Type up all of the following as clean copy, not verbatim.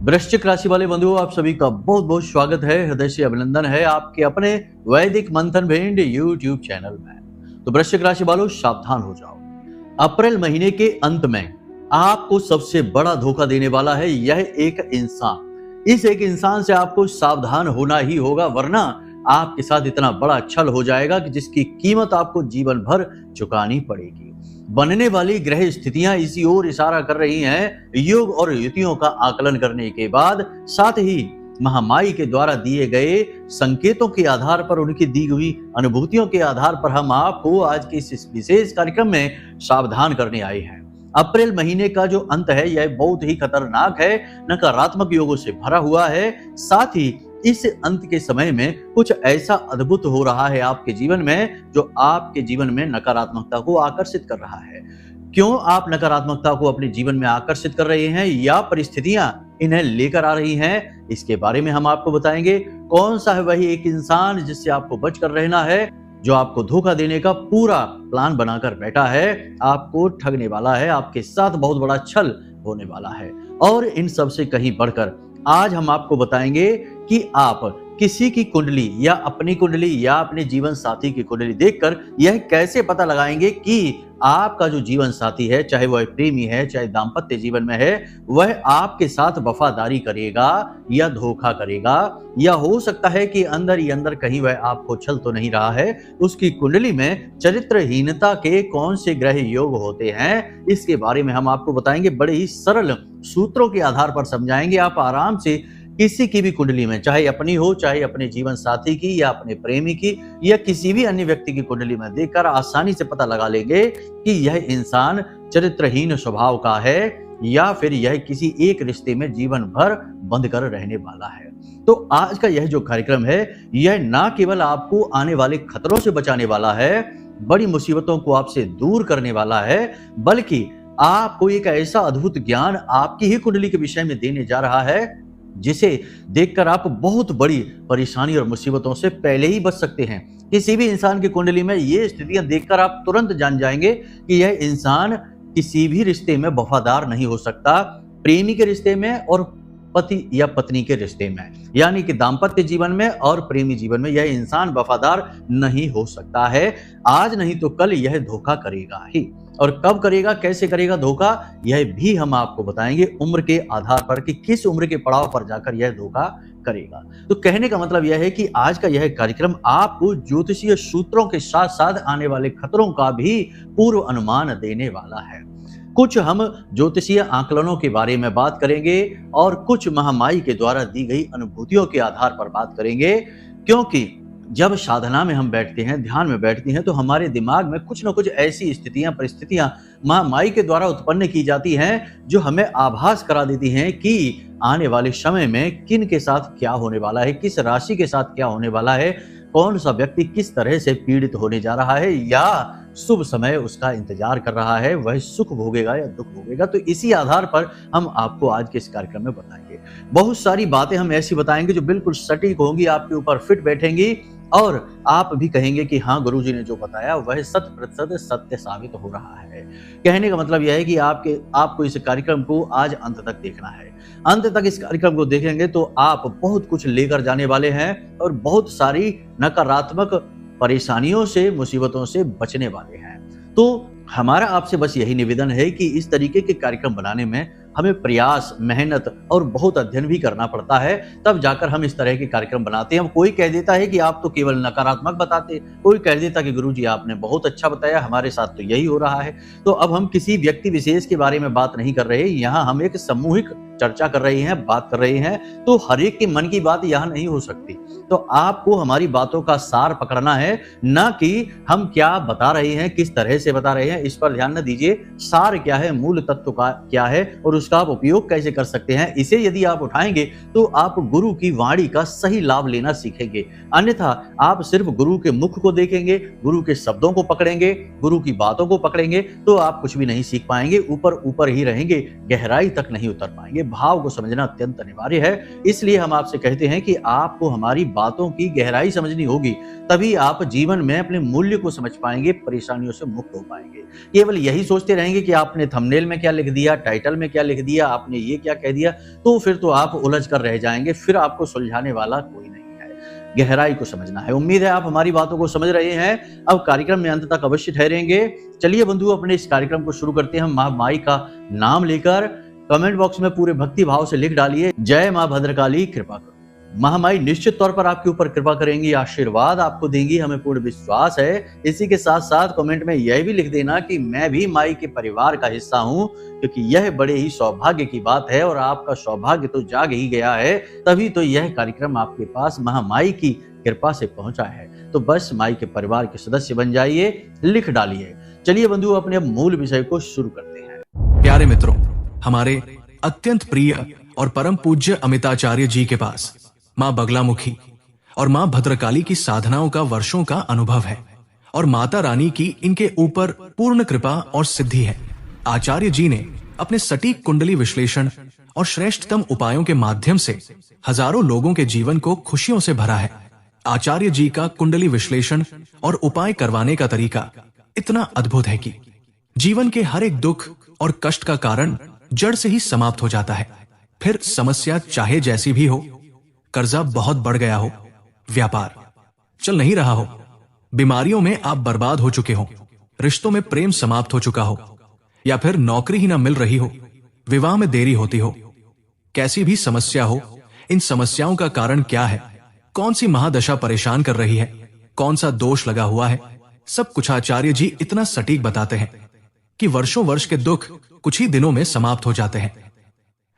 वृश्चिक राशि वाले बंधुओं, आप सभी का बहुत बहुत स्वागत है, हृदय से अभिनंदन है आपके अपने वैदिक मंथन भेंट यूट्यूब चैनल में। तो वृश्चिक राशि वालों, सावधान हो जाओ। अप्रैल महीने के अंत में आपको सबसे बड़ा धोखा देने वाला है यह एक इंसान। इस एक इंसान से आपको सावधान होना ही होगा, वरना आपके साथ इतना बड़ा छल हो जाएगा कि जिसकी कीमत आपको जीवन भर चुकानी पड़ेगी। बनने वाली ग्रह स्थितियां इसी ओर इशारा कर रही हैं। योग और युतियों का आकलन करने के बाद, साथ ही महामाई के द्वारा दिए गए संकेतों के आधार पर, उनकी दी हुई अनुभूतियों के आधार पर हम आपको आज के इस विशेष कार्यक्रम में सावधान करने आए हैं। अप्रैल महीने का जो अंत है यह बहुत ही खतरनाक है, नकारात्मक योगों से भरा हुआ है। साथ ही इस अंत के समय में कुछ ऐसा अद्भुत हो रहा है आपके जीवन में, जो आपके जीवन में नकारात्मकता को आकर्षित कर रहा है। क्यों आप नकारात्मकता को अपने जीवन में आकर्षित कर रहे हैं या परिस्थितियां इन्हें लेकर आ रही हैं, इसके बारे में हम आपको बताएंगे। कौन सा है वही एक इंसान जिससे आपको बचकर रहना है, जो आपको धोखा देने का पूरा प्लान बनाकर बैठा है, आपको ठगने वाला है, आपके साथ बहुत बड़ा छल होने वाला है। और इन सब से कहीं बढ़कर आज हम आपको बताएंगे कि आप किसी की कुंडली या अपनी कुंडली या अपने जीवन साथी की कुंडली देखकर यह कैसे पता लगाएंगे कि आपका जो जीवन साथी है, चाहे वह प्रेमी है, चाहे दाम्पत्य जीवन में है, वह आपके साथ वफादारी करेगा या धोखा करेगा, या हो सकता है कि अंदर ही अंदर कहीं वह आपको छल तो नहीं रहा है। उसकी कुंडली में चरित्रहीनता के कौन से ग्रह योग होते हैं, इसके बारे में हम आपको बताएंगे। बड़े ही सरल सूत्रों के आधार पर समझाएंगे। आप आराम से किसी की भी कुंडली में, चाहे अपनी हो, चाहे अपने जीवन साथी की या अपने प्रेमी की या किसी भी अन्य व्यक्ति की कुंडली में देखकर आसानी से पता लगा लेंगे कि यह इंसान चरित्रहीन स्वभाव का है या फिर यह किसी एक रिश्ते में जीवन भर बंध कर रहने वाला है। तो आज का यह जो कार्यक्रम है, यह ना केवल आपको आने वाले खतरों से बचाने वाला है, बड़ी मुसीबतों को आपसे दूर करने वाला है, बल्कि आपको एक ऐसा अद्भुत ज्ञान आपकी ही कुंडली के विषय में देने जा रहा है, जिसे देखकर आप बहुत बड़ी परेशानी और मुसीबतों से पहले ही बच सकते हैं। किसी भी इंसान की कुंडली में ये स्थितियां देखकर आप तुरंत जान जाएंगे कि यह इंसान किसी भी रिश्ते में वफादार नहीं हो सकता, प्रेमी के रिश्ते में और पति या पत्नी के रिश्ते में, यानी कि दाम्पत्य जीवन में और प्रेमी जीवन में यह इंसान वफादार नहीं हो सकता है। आज नहीं तो कल यह धोखा करेगा ही, और कब करेगा, कैसे करेगा धोखा, यह भी हम आपको बताएंगे उम्र के आधार पर कि किस उम्र के पड़ाव पर जाकर यह धोखा करेगा। तो कहने का मतलब यह है कि आज का यह कार्यक्रम आपको ज्योतिषीय सूत्रों के साथ साथ आने वाले खतरों का भी पूर्व अनुमान देने वाला है। कुछ हम ज्योतिषीय आकलनों के बारे में बात करेंगे और कुछ महामाई के द्वारा दी गई अनुभूतियों के आधार पर बात करेंगे, क्योंकि जब साधना में हम बैठते हैं, ध्यान में बैठते हैं, तो हमारे दिमाग में कुछ न कुछ ऐसी स्थितियां, परिस्थितियां महामाई के द्वारा उत्पन्न की जाती हैं, जो हमें आभास करा देती हैं कि आने वाले समय में किन के साथ क्या होने वाला है, किस राशि के साथ क्या होने वाला है, कौन सा व्यक्ति किस तरह से पीड़ित होने जा रहा है या शुभ समय उसका इंतजार कर रहा है, वह सुख भोगेगा या दुख भोगेगा। तो इसी आधार पर हम आपको आज के इस कार्यक्रम में बताएंगे। बहुत सारी बातें हम ऐसी बताएंगे जो बिल्कुल सटीक होंगी, आपके ऊपर फिट बैठेंगी और आप भी कहेंगे कि हाँ, गुरुजी ने जो बताया वह 100% सत्य साबित हो रहा है। कहने का मतलब यह है कि आपको इस कार्यक्रम को आज अंत तक देखना है। अंत तक इस कार्यक्रम को देखेंगे तो आप बहुत कुछ लेकर जाने वाले हैं और बहुत सारी नकारात्मक परेशानियों से, मुसीबतों से बचने वाले हैं। तो हमारा आपसे बस यही निवेदन है कि इस तरीके के कार्यक्रम बनाने में हमें प्रयास, मेहनत और बहुत अध्ययन भी करना पड़ता है, तब जाकर हम इस तरह के कार्यक्रम बनाते हैं। कोई कह देता है कि आप तो केवल नकारात्मक बताते, कोई कह देता कि गुरुजी आपने बहुत अच्छा बताया, हमारे साथ तो यही हो रहा है। तो अब हम किसी व्यक्ति विशेष के बारे में बात नहीं कर रहे, यहाँ हम एक सामूहिक चर्चा कर रहे हैं, बात कर रहे हैं, तो हर एक के मन की बात यहाँ नहीं हो सकती। तो आपको हमारी बातों का सार पकड़ना है, ना कि हम क्या बता रहे हैं, किस तरह से बता रहे हैं, इस पर ध्यान न दीजिए। सार क्या है, मूल तत्व का क्या है और उसका आप उपयोग कैसे कर सकते हैं, इसे यदि आप उठाएंगे तो आप गुरु की वाणी का सही लाभ लेना सीखेंगे। अन्यथा आप सिर्फ गुरु के मुख को देखेंगे, गुरु के शब्दों को पकड़ेंगे, गुरु की बातों को पकड़ेंगे, तो आप कुछ भी नहीं सीख पाएंगे, ऊपर ऊपर ही रहेंगे, गहराई तक नहीं उतर पाएंगे। भाव को समझना अत्यंत अनिवार्य है। इसलिए हम आपसे कहते हैं कि आपको हमारी बातों की गहराई समझनी होगी, तभी आप जीवन में अपने मूल्य को समझ पाएंगे, परेशानियों से मुक्त हो पाएंगे। केवल यही सोचते रहेंगे कि आपने थंबनेल में क्या लिख दिया, टाइटल में क्या लिख दिया, आपने ये क्या कह दिया, तो फिर तो आप उलझ कर रह जाएंगे, फिर आपको सुलझाने वाला कोई नहीं है। गहराई को समझना है। उम्मीद है आप हमारी बातों को समझ रहे हैं। अब कार्यक्रम में अंत तक अवश्य ठहरेंगे। चलिए बंधु, अपने इस कार्यक्रम को शुरू करते हैं। हम माँ माई का नाम लेकर कमेंट बॉक्स में पूरे भक्ति भाव से लिख डालिए, जय माँ भद्रकाली कृपा करो। महामाई निश्चित तौर पर आपके ऊपर कृपा करेंगी, आशीर्वाद आपको देंगी, हमें पूर्ण विश्वास है। इसी के साथ साथ कमेंट में यह भी लिख देना कि मैं भी माई के परिवार का हिस्सा हूं, क्योंकि यह बड़े ही सौभाग्य की बात है और आपका सौभाग्य तो जाग ही गया है, तभी तो यह कार्यक्रम आपके पास महामाई की कृपा से पहुंचा है। तो बस माई के परिवार के सदस्य बन जाइए, लिख डालिए। चलिए बंधु, अपने मूल विषय को शुरू करते हैं। प्यारे मित्रों, हमारे अत्यंत प्रिय और परम पूज्य अमिताचार्य जी के पास माँ बगलामुखी और माँ भद्रकाली की साधनाओं का वर्षों का अनुभव है और माता रानी की इनके ऊपर पूर्ण कृपा और सिद्धि है। आचार्य जी ने अपने सटीक कुंडली विश्लेषण और श्रेष्ठतम उपायों के माध्यम से हजारों लोगों के जीवन को खुशियों से भरा है। आचार्य जी का कुंडली विश्लेषण और उपाय करवाने का तरीका इतना अद्भुत है कि जीवन के हर एक दुख और कष्ट का कारण जड़ से ही समाप्त हो जाता है। फिर समस्या चाहे जैसी भी हो, कर्जा बहुत बढ़ गया हो, व्यापार चल नहीं रहा हो, बीमारियों में आप बर्बाद हो चुके हो, रिश्तों में प्रेम समाप्त हो चुका हो, या फिर नौकरी ही ना मिल रही हो, विवाह में देरी होती हो, कैसी भी समस्या हो, इन समस्याओं का कारण क्या है, कौन सी महादशा परेशान कर रही है, कौन सा दोष लगा हुआ है, सब कुछ आचार्य जी इतना सटीक बताते हैं कि वर्षों वर्ष के दुख कुछ ही दिनों में समाप्त हो जाते हैं।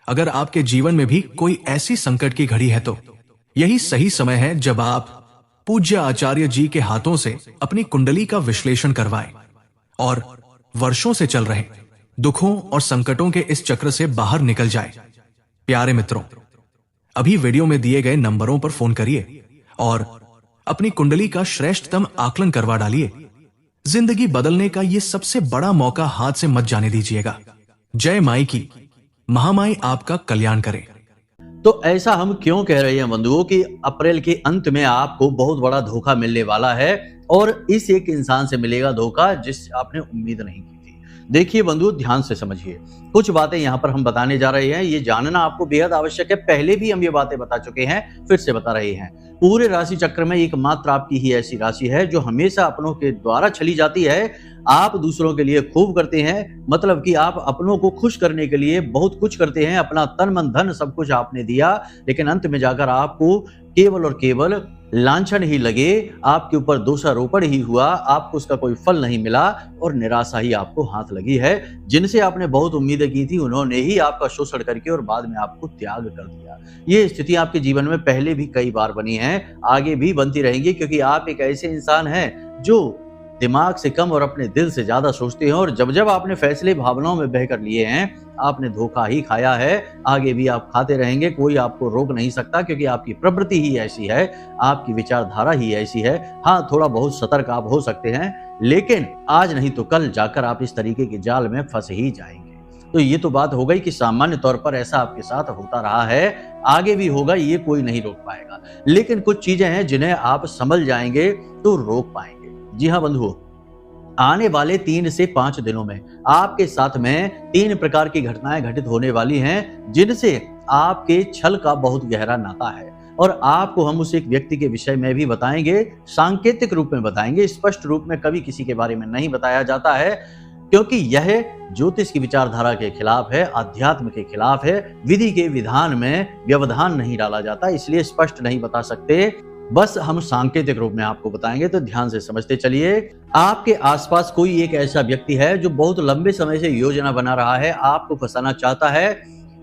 अगर आपके जीवन में भी कोई ऐसी संकट की घड़ी है तो यही सही समय है जब आप पूज्य आचार्य जी के हाथों से अपनी कुंडली का विश्लेषण करवाएं और वर्षों से चल रहे दुखों और संकटों के इस चक्र से बाहर निकल जाए। प्यारे मित्रों, अभी वीडियो में दिए गए नंबरों पर फोन करिए और अपनी कुंडली का श्रेष्ठतम आकलन करवा डालिए। जिंदगी बदलने का ये सबसे बड़ा मौका हाथ से मत जाने दीजिएगा। जय माई की। महामाई आपका कल्याण करे। तो ऐसा हम क्यों कह रहे हैं बंधुओं कि अप्रैल के अंत में आपको बहुत बड़ा धोखा मिलने वाला है, और इस एक इंसान से मिलेगा धोखा जिससे आपने उम्मीद नहीं की थी। देखिए बंधु, ध्यान से समझिए, कुछ बातें यहाँ पर हम बताने जा रहे हैं, ये जानना आपको बेहद आवश्यक है। पहले भी हम ये बातें बता चुके हैं, फिर से बता रहे हैं। पूरे राशि चक्र में एकमात्र आपकी ही ऐसी राशि है जो हमेशा अपनों के द्वारा छली जाती है। आप दूसरों के लिए खूब करते हैं, मतलब कि आप अपनों को खुश करने के लिए बहुत कुछ करते हैं, अपना तन मन धन सब कुछ आपने दिया, लेकिन अंत में जाकर आपको केवल और केवल लांछन ही लगे, आपके ऊपर दोषारोपण ही हुआ, आपको उसका कोई फल नहीं मिला और निराशा ही आपको हाथ लगी है। जिनसे आपने बहुत उम्मीदें की थी उन्होंने ही आपका शोषण करके और बाद में आपको त्याग कर दिया। ये स्थिति आपके जीवन में पहले भी कई बार बनी है, आगे भी बनती रहेंगी, क्योंकि आप एक ऐसे इंसान हैं जो दिमाग से कम और अपने दिल से ज्यादा सोचते हैं, और जब जब आपने फैसले भावनाओं में बहकर लिए हैं, आपने धोखा ही खाया है, आगे भी आप खाते रहेंगे। कोई आपको रोक नहीं सकता, क्योंकि आपकी प्रवृत्ति ही ऐसी है, आपकी विचारधारा ही ऐसी है। हाँ, थोड़ा बहुत सतर्क आप हो सकते हैं, लेकिन आज नहीं तो कल जाकर आप इस तरीके के जाल में फंस ही जाएंगे। तो ये तो बात हो गई कि सामान्य तौर पर ऐसा आपके साथ होता रहा है, आगे भी होगा, ये कोई नहीं रोक पाएगा। लेकिन कुछ चीजें हैं जिन्हें आप समझ जाएंगे तो रोक पाएंगे। जी हाँ बंधुओं, आने वाले 3 से 5 दिनों में आपके साथ में 3 प्रकार की घटनाएं घटित होने वाली हैं, जिनसे आपके छल का बहुत गहरा नाता है, और आपको हम उस एक व्यक्ति के विषय में भी बताएंगे, सांकेतिक रूप में बताएंगे, स्पष्ट रूप में कभी किसी के बारे में नहीं बताया जाता है, क्योंकि यह ज्योतिष की विचारधारा के खिलाफ है, अध्यात्म के खिलाफ है। विधि के विधान में व्यवधान नहीं डाला जाता, इसलिए स्पष्ट नहीं बता सकते, बस हम सांकेतिक रूप में आपको बताएंगे। तो ध्यान से समझते चलिए। आपके आसपास कोई एक ऐसा व्यक्ति है जो बहुत लंबे समय से योजना बना रहा है, आपको फंसाना चाहता है,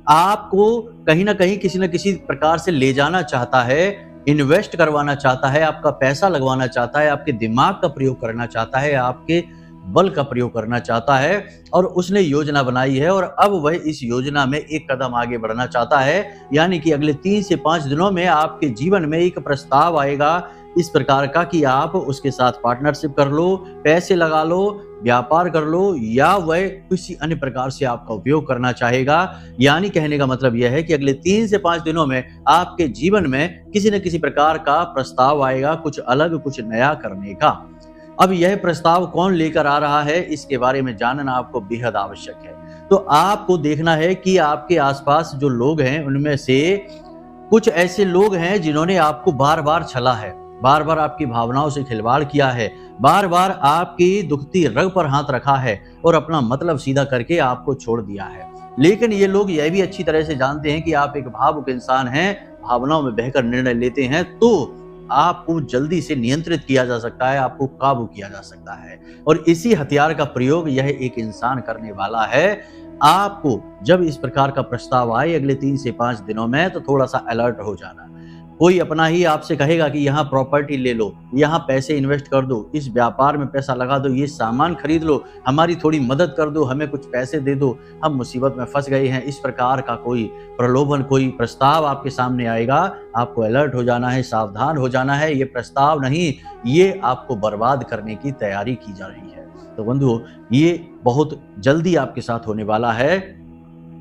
आपको कहीं ना कहीं किसी न किसी प्रकार से ले जाना चाहता है, इन्वेस्ट करवाना चाहता है, आपका पैसा लगवाना चाहता है, आपके दिमाग का प्रयोग करना चाहता है, आपके बल का प्रयोग करना चाहता है, और उसने योजना बनाई है, और अब वह इस योजना में एक कदम आगे बढ़ना चाहता है। यानी कि अगले 3 से 5 दिनों में आपके जीवन में एक प्रस्ताव आएगा, इस प्रकार का कि आप उसके साथ पार्टनरशिप कर लो, पैसे लगा लो, व्यापार कर लो, या वह किसी अन्य प्रकार से आपका उपयोग करना चाहेगा। यानी कहने का मतलब यह है कि अगले 3 से 5 दिनों में आपके जीवन में किसी न किसी प्रकार का प्रस्ताव आएगा, कुछ अलग, कुछ नया करने का। अब यह प्रस्ताव कौन लेकर आ रहा है, इसके बारे में जानना आपको बेहद आवश्यक है। तो आपको देखना है कि आपके आसपास जो लोग हैं, उनमें से कुछ ऐसे लोग हैं जिन्होंने आपको बार-बार छला है, बार-बार आपकी भावनाओं से खिलवाड़ किया है, बार-बार आपकी दुखती रग पर हाथ रखा है और अपना मतलब सीधा करके आपको छोड़ दिया है। लेकिन ये लोग यह भी अच्छी तरह से जानते हैं कि आप एक भावुक इंसान हैं, भावनाओं में बहकर निर्णय लेते हैं, तो आपको जल्दी से नियंत्रित किया जा सकता है, आपको काबू किया जा सकता है। और इसी हथियार का प्रयोग यह एक इंसान करने वाला है। आपको जब इस प्रकार का प्रस्ताव आए अगले 3 से 5 दिनों में, तो थोड़ा सा अलर्ट हो जाना। कोई अपना ही आपसे कहेगा कि यहाँ प्रॉपर्टी ले लो, यहाँ पैसे इन्वेस्ट कर दो, इस व्यापार में पैसा लगा दो, ये सामान खरीद लो, हमारी थोड़ी मदद कर दो, हमें कुछ पैसे दे दो, हम मुसीबत में फंस गए हैं। इस प्रकार का कोई प्रलोभन, कोई प्रस्ताव आपके सामने आएगा, आपको अलर्ट हो जाना है, सावधान हो जाना है। ये प्रस्ताव नहीं, ये आपको बर्बाद करने की तैयारी की जा रही है। तो बंधुओं, ये बहुत जल्दी आपके साथ होने वाला है,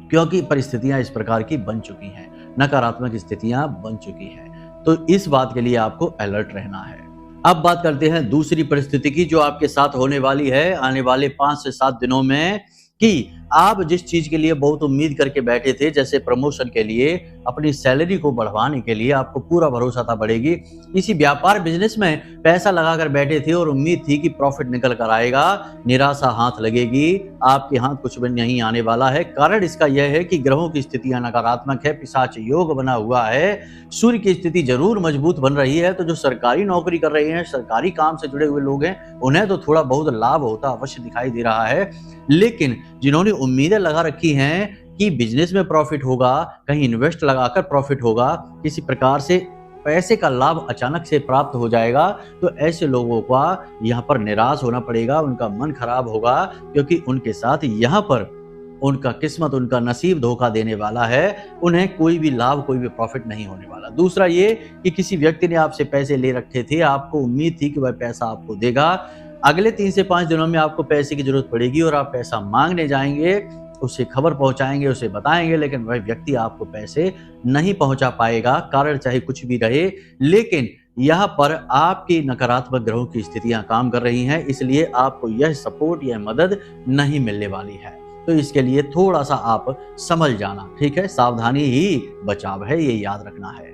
क्योंकि परिस्थितियां इस प्रकार की बन चुकी हैं, नकारात्मक स्थितियां बन चुकी हैं। तो इस बात के लिए आपको अलर्ट रहना है। अब बात करते हैं दूसरी परिस्थिति की, जो आपके साथ होने वाली है आने वाले 5 से 7 दिनों में, कि आप जिस चीज के लिए बहुत उम्मीद करके बैठे थे, जैसे प्रमोशन के लिए, अपनी सैलरी को बढ़वाने के लिए आपको पूरा भरोसा था बढ़ेगी, इसी व्यापार बिजनेस में पैसा लगाकर बैठे थे और उम्मीद थी कि प्रॉफिट निकल कर आएगा, निराशा हाथ लगेगी, आपके हाथ कुछ भी नहीं आने वाला है। कारण इसका यह है कि ग्रहों की स्थितियां नकारात्मक है, पिशाच योग बना हुआ है, सूर्य की स्थिति जरूर मजबूत बन रही है। तो जो सरकारी नौकरी कर रहे हैं, सरकारी काम से जुड़े हुए लोग हैं, उन्हें तो थोड़ा बहुत लाभ होता अवश्य दिखाई दे रहा है। लेकिन जिन्होंने उम्मीदें लगा रखी हैं कि बिजनेस में प्रॉफिट होगा, कहीं इन्वेस्ट लगाकर प्रॉफिट होगा, किसी प्रकार से पैसे का लाभ अचानक से प्राप्त हो जाएगा, तो ऐसे लोगों का यहाँ पर निराश होना पड़ेगा, उनका मन खराब होगा, क्योंकि उनके साथ यहाँ पर उनका किस्मत, उनका नसीब धोखा देने वाला है। उन्हें कोई भी लाभ, कोई भी प्रॉफिट नहीं होने वाला। दूसरा ये कि किसी व्यक्ति ने आपसे पैसे ले रखे थे, आपको उम्मीद थी कि वह पैसा आपको देगा, अगले 3 से 5 दिनों में आपको पैसे की जरूरत पड़ेगी और आप पैसा मांगने जाएंगे, उसे खबर पहुंचाएंगे, उसे बताएंगे, लेकिन वह व्यक्ति आपको पैसे नहीं पहुंचा पाएगा, कारण चाहे कुछ भी रहे। लेकिन यहाँ पर आपकी नकारात्मक ग्रहों की स्थितियां काम कर रही हैं, इसलिए आपको यह सपोर्ट, यह मदद नहीं मिलने वाली है। तो इसके लिए थोड़ा सा आप संभल जाना, ठीक है। सावधानी ही बचाव है, ये याद रखना है।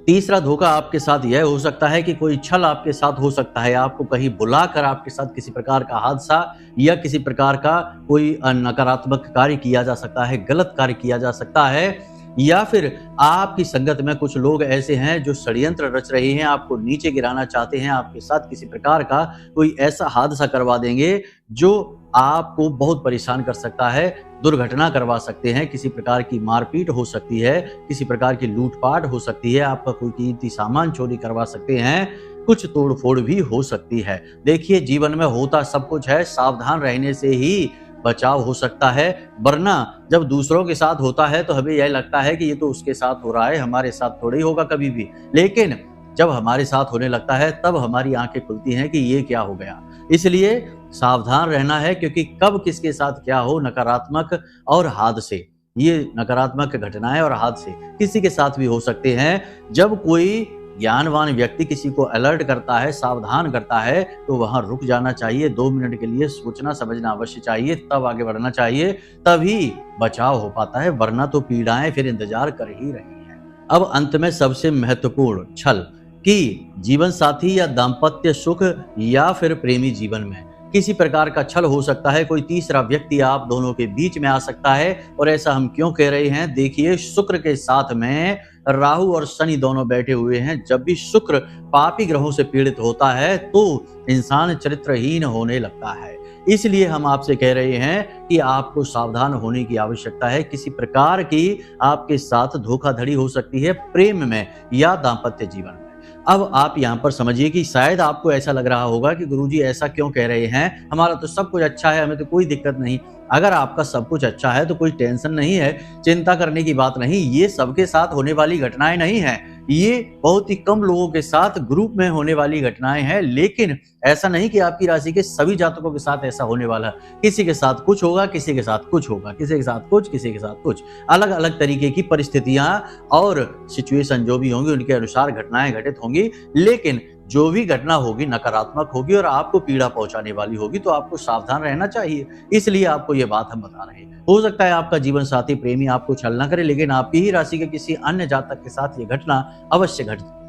तीसरा धोखा आपके साथ यह हो सकता है कि कोई छल आपके साथ हो सकता है, आपको कहीं बुलाकर आपके साथ किसी प्रकार का हादसा या किसी प्रकार का कोई नकारात्मक कार्य किया जा सकता है, गलत कार्य किया जा सकता है। या फिर आपकी संगत में कुछ लोग ऐसे हैं जो षड्यंत्र रच रहे हैं, आपको नीचे गिराना चाहते हैं, आपके साथ किसी प्रकार का कोई ऐसा हादसा करवा देंगे जो आपको बहुत परेशान कर सकता है, दुर्घटना करवा सकते हैं, किसी प्रकार की मारपीट हो सकती है, किसी प्रकार की लूटपाट हो सकती है, आपका कोई कीमती सामान चोरी करवा सकते हैं, कुछ तोड़फोड़ भी हो सकती है। देखिए, जीवन में होता सब कुछ है, सावधान रहने से ही बचाव हो सकता है, वरना जब दूसरों के साथ होता है तो हमें यह लगता है कि ये तो उसके साथ हो रहा है, हमारे साथ थोड़ी होगा कभी भी। लेकिन जब हमारे साथ होने लगता है तब हमारी आंखें खुलती हैं कि ये क्या हो गया। इसलिए सावधान रहना है, क्योंकि कब किसके साथ क्या हो, नकारात्मक और हादसे, ये नकारात्मक घटनाएं और हादसे किसी के साथ भी हो सकते हैं। जब कोई ज्ञानवान व्यक्ति किसी को अलर्ट करता है, सावधान करता है, तो वहां रुक जाना चाहिए, 2 मिनट के लिए सोचना समझना अवश्य चाहिए, तब आगे बढ़ना चाहिए, तभी बचाव हो पाता है, वरना तो पीड़ाएं फिर इंतजार कर ही रही हैं। अब अंत में सबसे महत्वपूर्ण छल, कि जीवन साथी या दाम्पत्य सुख या फिर प्रेमी जीवन में किसी प्रकार का छल हो सकता है, कोई तीसरा व्यक्ति आप दोनों के बीच में आ सकता है। और ऐसा हम क्यों कह रहे हैं, देखिए, शुक्र के साथ में राहु और शनि दोनों बैठे हुए हैं। जब भी शुक्र पापी ग्रहों से पीड़ित होता है तो इंसान चरित्रहीन होने लगता है। इसलिए हम आपसे कह रहे हैं कि आपको सावधान होने की आवश्यकता है। किसी प्रकार की आपके साथ धोखाधड़ी हो सकती है, प्रेम में या दाम्पत्य जीवन में। अब आप यहाँ पर समझिए कि शायद आपको ऐसा लग रहा होगा कि गुरुजी ऐसा क्यों कह रहे हैं, हमारा तो सब कुछ अच्छा है, हमें तो कोई दिक्कत नहीं। अगर आपका सब कुछ अच्छा है तो कोई टेंशन नहीं है, चिंता करने की बात नहीं। ये सबके साथ होने वाली घटनाएं नहीं है। ये बहुत ही कम लोगों के साथ ग्रुप में होने वाली घटनाएं हैं, लेकिन ऐसा नहीं कि आपकी राशि के सभी जातकों के साथ ऐसा होने वाला है। किसी के साथ कुछ होगा, किसी के साथ कुछ होगा, किसी के साथ कुछ, किसी के साथ कुछ। अलग अलग तरीके की परिस्थितियां और सिचुएशन जो भी होंगी उनके अनुसार घटनाएं घटित होंगी, लेकिन जो भी घटना होगी नकारात्मक होगी और आपको पीड़ा पहुंचाने वाली होगी, तो आपको सावधान रहना चाहिए। इसलिए आपको ये बात हम बता रहे हैं। हो सकता है आपका जीवन साथी प्रेमी आपको छल ना करे, लेकिन आपकी ही राशि के किसी अन्य जातक के साथ ये घटना अवश्य घटित होगी।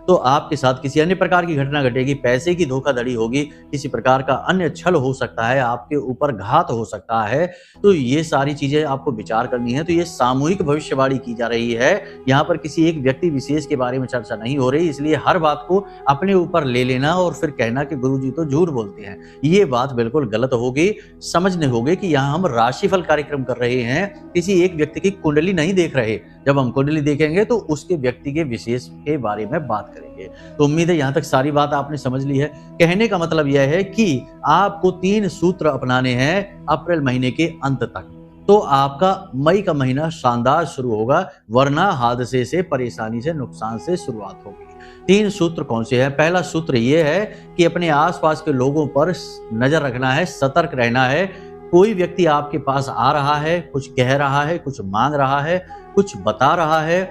तो आपके साथ किसी अन्य प्रकार की घटना घटेगी, पैसे की धोखाधड़ी होगी, किसी प्रकार का अन्य छल हो सकता है, आपके ऊपर घात हो सकता है। तो ये सारी चीजें आपको विचार करनी है। तो ये सामूहिक भविष्यवाणी की जा रही है, यहाँ पर किसी एक व्यक्ति विशेष के बारे में चर्चा नहीं हो रही। इसलिए हर बात को अपने ऊपर ले लेना और फिर कहना कि गुरुजी तो झूठ बोलते हैं, ये बात बिल्कुल गलत होगी। समझने होगे कि यहाँ हम राशिफल कार्यक्रम कर रहे हैं, किसी एक व्यक्ति की कुंडली नहीं देख रहे। जब हम कुंडली देखेंगे तो उसके व्यक्ति के विशेष के बारे में बात करेंगे। तो उम्मीद है यहाँ तक सारी बात आपने समझ ली है। कहने का मतलब यह है कि आपको 3 सूत्र अपनाने हैं अप्रैल महीने के अंत तक, तो आपका मई का महीना शानदार शुरू होगा, वरना हादसे से, परेशानी से, नुकसान से शुरुआत होगी। 3 सूत्र कौन से हैं? पहला सूत्र ये है कि अपने आसपास के लोगों पर नजर रखना है, सतर्क रहना है। कोई व्यक्ति आपके पास आ रहा है, कुछ कह रहा है, कुछ मांग रहा है, कुछ बता रहा है,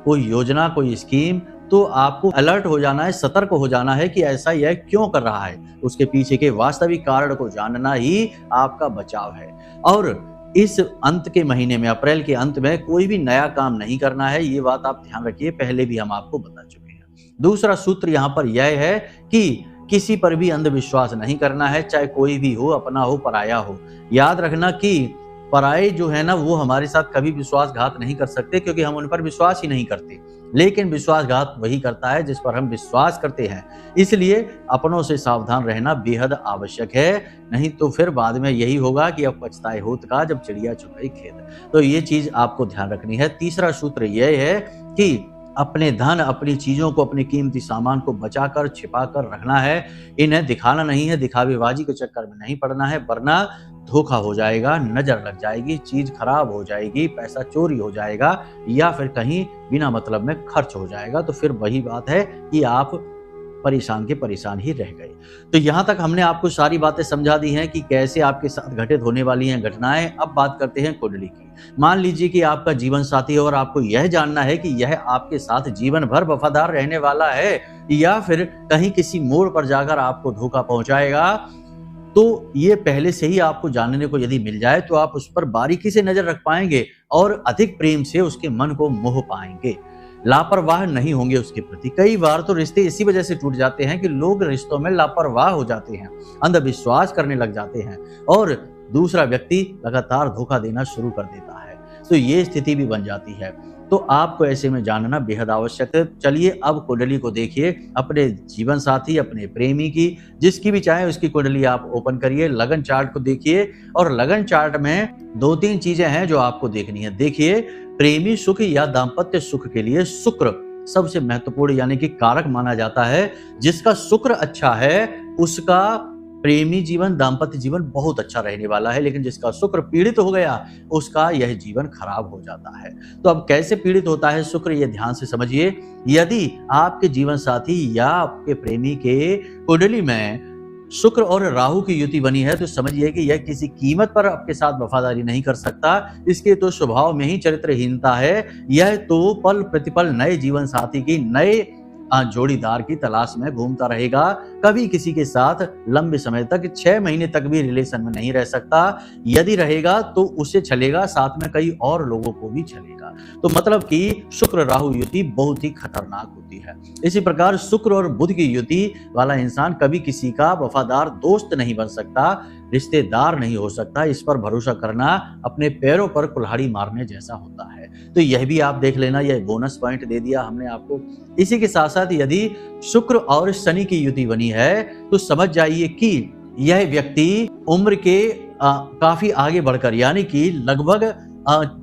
कोई योजना, कोई स्कीम, तो आपको अलर्ट हो जाना है, सतर्क हो जाना है कि ऐसा यह क्यों कर रहा है। उसके पीछे के वास्तविक कारण को जानना ही आपका बचाव है। और इस अंत के महीने में, अप्रैल के अंत में, कोई भी नया काम नहीं करना है। ये बात आप ध्यान रखिए, पहले भी हम आपको बता चुके हैं। दूसरा सूत्र यहाँ पर यह है कि किसी पर भी अंधविश्वास नहीं करना है, चाहे कोई भी हो, अपना हो, पराया हो। याद रखना कि पराये जो है ना, वो हमारे साथ कभी विश्वासघात नहीं कर सकते, क्योंकि हम उन पर विश्वास ही नहीं करते। लेकिन विश्वासघात वही करता है जिस पर हम विश्वास करते हैं। इसलिए अपनों से सावधान रहना बेहद आवश्यक है, नहीं तो फिर बाद में यही होगा कि अब पछताए होत का जब चिड़िया चुग गई खेत। तो ये चीज आपको ध्यान रखनी है। तीसरा सूत्र यह है कि अपने धन, अपनी चीजों को, अपने कीमती सामान को बचाकर, छिपाकर रखना है। इन्हें दिखाना नहीं है, दिखावेबाजी के चक्कर में नहीं पड़ना है, वरना धोखा हो जाएगा, नजर लग जाएगी, चीज खराब हो जाएगी, पैसा चोरी हो जाएगा, या फिर कहीं बिना मतलब में खर्च हो जाएगा। तो फिर वही बात है कि आप परेशान के परेशान ही रह गए। तो यहाँ तक हमने आपको सारी बातें समझा दी हैं कि कैसे आपके साथ घटित होने वाली हैं घटनाएं। अब बात करते हैं कुंडली की। मान लीजिए कि आपका जीवन साथी है और आपको यह जानना है कि यह आपके साथ जीवन भर वफादार रहने वाला है या फिर कहीं किसी मोड़ पर जाकर आपको धोखा पहुंचाएगा। तो ये पहले से ही आपको जानने को यदि मिल जाए तो आप उस पर बारीकी से नजर रख पाएंगे और अधिक प्रेम से उसके मन को मोह पाएंगे। लापरवाह नहीं होंगे उसके प्रति। कई बार तो रिश्ते इसी वजह से टूट जाते हैं कि लोग रिश्तों में लापरवाह हो जाते हैं, अंधविश्वास करने लग जाते हैं और दूसरा व्यक्ति लगातार धोखा देना शुरू कर देता है। तो ये स्थिति भी बन जाती है। तो आपको ऐसे में जानना बेहद आवश्यक है। चलिए अब कुंडली को देखिए, अपने जीवन साथी, अपने प्रेमी की, जिसकी भी चाहे उसकी कुंडली आप ओपन करिए, लगन चार्ट को देखिए और लगन चार्ट में 2-3 चीजें हैं जो आपको देखनी है। देखिए, प्रेमी सुख या दाम्पत्य सुख के लिए शुक्र सबसे महत्वपूर्ण यानी कि कारक माना जाता है। जिसका शुक्र अच्छा है उसका प्रेमी जीवन, दाम्पत्य जीवन बहुत अच्छा रहने वाला है, लेकिन जिसका शुक्र पीड़ित हो गया उसका यह जीवन खराब हो जाता है। तो अब कैसे पीड़ित होता है शुक्र, ये ध्यान से समझिए। यदि आपके जीवन साथी या आपके प्रेमी के कुंडली में शुक्र और राहु की युति बनी है तो समझिए कि यह किसी कीमत पर आपके साथ वफादारी नहीं कर सकता। इसके तो स्वभाव में ही चरित्रहीनता है। यह तो पल प्रतिपल नए जीवन साथी की, नए जोड़ीदार की तलाश में घूमता रहेगा। कभी किसी के साथ लंबे समय तक, 6 महीने तक भी रिलेशन में नहीं रह सकता। यदि रहेगा तो उसे चलेगा, साथ में कई और लोगों को भी चलेगा। तो मतलब कि शुक्र राहु युति बहुत ही खतरनाक होती है। इसी प्रकार शुक्र और बुध की युति वाला इंसान कभी किसी का वफादार दोस्त नहीं बन सकता, रिश्तेदार नहीं हो सकता। इस पर भरोसा करना अपने पैरों पर कुल्हाड़ी मारने जैसा होता है। तो यह भी आप देख लेना, यह बोनस पॉइंट दे दिया हमने आपको। इसी के साथ साथ यदि शुक्र और शनि की युति बनी है तो समझ जाइए कि यह व्यक्ति उम्र के काफी आगे बढ़कर यानी कि लगभग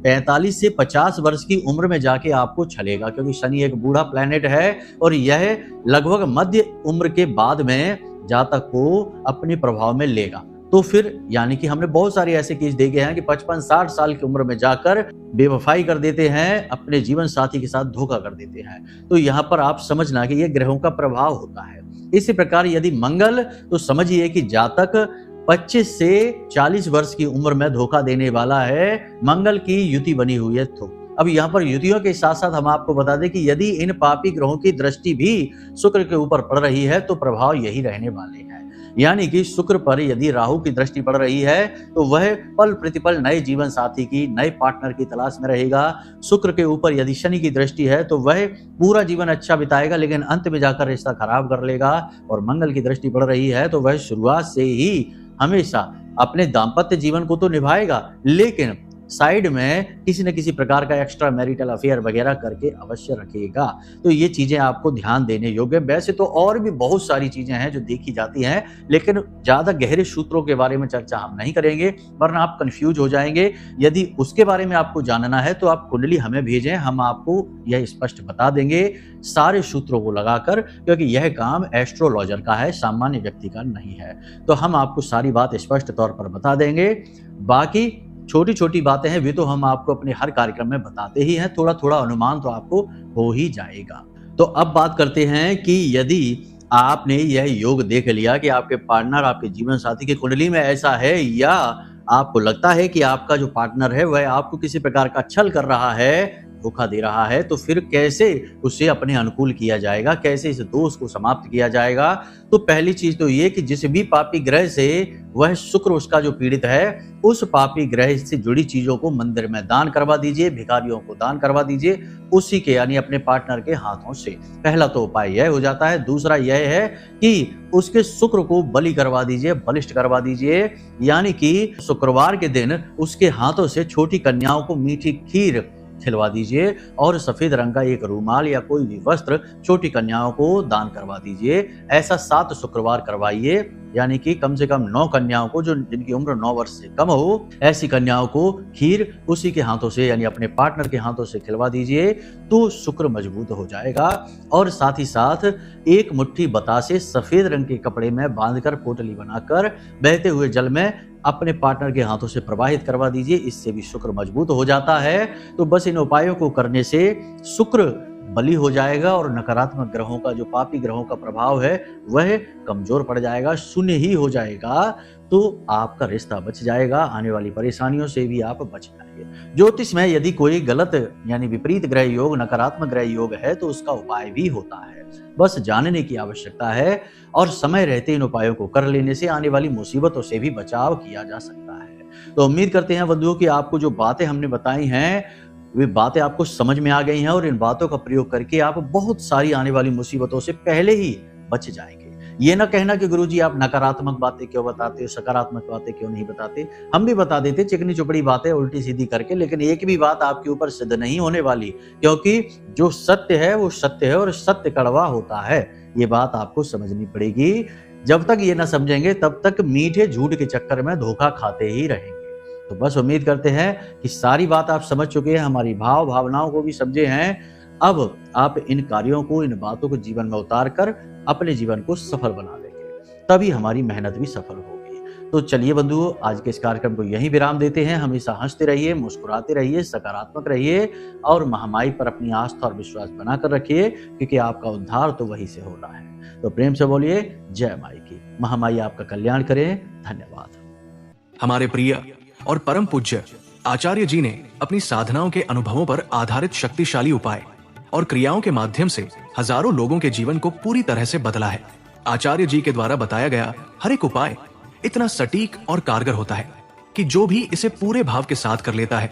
45 से 50 वर्ष की उम्र में जाके आपको छलेगा, क्योंकि शनि एक बूढ़ा प्लेनेट है और यह लगभग मध्य उम्र के बाद में जातक को अपने प्रभाव में लेगा। तो फिर यानी कि हमने बहुत सारे ऐसे केस देखे हैं कि 55-60 साल की उम्र में जाकर बेवफाई कर देते हैं, अपने जीवन साथी के साथ धोखा कर देते हैं। तो यहाँ पर आप समझना कि ये ग्रहों का प्रभाव होता है। इसी प्रकार यदि मंगल, तो समझिए कि जातक 25 से 40 वर्ष की उम्र में धोखा देने वाला है, मंगल की युति बनी हुई है तो। अब यहाँ पर युतियों के साथ साथ हम आपको बता दें कि यदि इन पापी ग्रहों की दृष्टि भी शुक्र के ऊपर पड़ रही है तो प्रभाव यही रहने वाले हैं। यानी कि शुक्र पर यदि राहु की दृष्टि पड़ रही है तो वह पल प्रतिपल नए जीवन साथी की, नए पार्टनर की तलाश में रहेगा। शुक्र के ऊपर यदि शनि की दृष्टि है तो वह पूरा जीवन अच्छा बिताएगा लेकिन अंत में जाकर रिश्ता खराब कर लेगा। और मंगल की दृष्टि पड़ रही है तो वह शुरुआत से ही हमेशा अपने दाम्पत्य जीवन को तो निभाएगा लेकिन साइड में किसी न किसी प्रकार का एक्स्ट्रा मैरिटल अफेयर वगैरह करके अवश्य रखेगा। तो ये चीजें आपको ध्यान देने योग्य। वैसे तो और भी बहुत सारी चीजें हैं जो देखी जाती हैं लेकिन ज्यादा गहरे सूत्रों के बारे में चर्चा हम नहीं करेंगे वरना आप कंफ्यूज हो जाएंगे। यदि उसके बारे में आपको जानना है तो आप कुंडली हमें भेजें, हम आपको यह स्पष्ट बता देंगे सारे सूत्रों को लगाकर, क्योंकि यह काम एस्ट्रोलॉजर का है, सामान्य व्यक्ति का नहीं है। तो हम आपको सारी बात स्पष्ट तौर पर बता देंगे। बाकी छोटी छोटी बातें हैं वे तो हम आपको अपने हर कार्यक्रम में बताते ही हैं, थोड़ा थोड़ा अनुमान तो आपको हो ही जाएगा। तो अब बात करते हैं कि यदि आपने यह योग देख लिया कि आपके पार्टनर, आपके जीवन साथी की कुंडली में ऐसा है या आपको लगता है कि आपका जो पार्टनर है वह आपको किसी प्रकार का छल कर रहा है, धोखा दे रहा है, तो फिर कैसे उसे अपने अनुकूल किया जाएगा, कैसे इस दोष को समाप्त किया जाएगा। तो पहली चीज तो ये कि जिस भी पापी ग्रह से वह शुक्र उसका जो पीड़ित है उस पापी ग्रह से जुड़ी चीजों को मंदिर में दान करवा दीजिए, भिखारियों को दान करवा दीजिए, उसी के यानी अपने पार्टनर के हाथों से। पहला तो उपाय यह हो जाता है। दूसरा यह है कि उसके शुक्र को बलि करवा दीजिए, बलिष्ठ करवा दीजिए, यानी कि शुक्रवार के दिन उसके हाथों से छोटी कन्याओं को मीठी खीर खिलवा दीजिए और सफेद रंग का एक रूमाल या कोई भी वस्त्र छोटी कन्याओं को दान करवा दीजिए। ऐसा 7 शुक्रवार करवाइए, यानी कि कम से कम 9 कन्याओं को जो जिनकी उम्र 9 वर्ष से कम हो, ऐसी कन्याओं को खीर उसी के हाथों से यानी अपने पार्टनर के हाथों से खिलवा दीजिए तो शुक्र मजबूत हो जाएगा। और साथ ही साथ एक मुट्ठी बतासे सफेद रंग के कपड़े में बांधकर पोटली बनाकर बहते हुए जल में अपने पार्टनर के हाथों से प्रवाहित करवा दीजिए, इससे भी शुक्र मजबूत हो जाता है। तो बस इन उपायों को करने से शुक्र बली हो जाएगा और नकारात्मक ग्रहों का, जो पापी ग्रहों का प्रभाव है वह कमजोर पड़ जाएगा, शून्य ही हो जाएगा। तो आपका रिश्ता बच जाएगा, आने वाली परेशानियों से भी आप बच जाएंगे। ज्योतिष में यदि कोई गलत यानी विपरीत ग्रह योग, नकारात्मक ग्रह योग है तो उसका उपाय भी होता है, बस जानने की आवश्यकता है और समय रहते इन उपायों को कर लेने से आने वाली मुसीबतों से भी बचाव किया जा सकता है। तो उम्मीद करते हैं बंधुओं कि आपको जो बातें हमने बताई हैं वे बातें आपको समझ में आ गई हैं और इन बातों का प्रयोग करके आप बहुत सारी आने वाली मुसीबतों से पहले ही बच जाएंगे। ये ना कहना कि गुरुजी आप नकारात्मक बातें क्यों बताते हो, सकारात्मक बातें क्यों नहीं बताते। हम भी बता देते चिकनी चुपड़ी बातें उल्टी सीधी करके, लेकिन एक भी बात आपके ऊपर सिद्ध नहीं होने वाली, क्योंकि जो सत्य है वो सत्य है और सत्य कड़वा होता है। ये बात आपको समझनी पड़ेगी। जब तक ये ना समझेंगे तब तक मीठे झूठ के चक्कर में धोखा खाते ही रहेंगे। तो बस उम्मीद करते हैं कि सारी बात आप समझ चुके हैं, हमारी भाव भावनाओं को भी समझे हैं। अब आप इन कार्यों को, इन बातों को जीवन में उतार कर अपने जीवन को सफल बना लेंगे, तभी हमारी मेहनत भी सफल होगी। तो चलिए बंधुओं, आज के इस कार्यक्रम को यहीं विराम देते हैं। हमेशा हंसते रहिए, मुस्कुराते रहिए, सकारात्मक रहिए और महामाई पर अपनी आस्था और विश्वास बनाकर रखिए, क्योंकि आपका उद्धार तो वहीं से हो रहा है। तो प्रेम से बोलिए जय माई की। महामाई आपका कल्याण करे। धन्यवाद। हमारे प्रिय और परम पूज्य आचार्य जी ने अपनी साधनाओं के अनुभवों पर आधारित शक्तिशाली उपाय और क्रियाओं के माध्यम से हजारों लोगों के जीवन को पूरी तरह से बदला है। आचार्य जी के द्वारा बताया गया हर एक उपाय इतना सटीक और कारगर होता है कि जो भी इसे पूरे भाव के साथ कर लेता है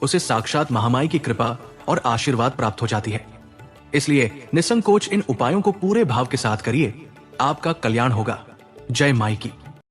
उसे साक्षात महामाई की कृपा और आशीर्वाद प्राप्त हो जाती है। इसलिए निसंकोच इन उपायों को पूरे भाव के साथ करिए, आपका कल्याण होगा। जय माई की।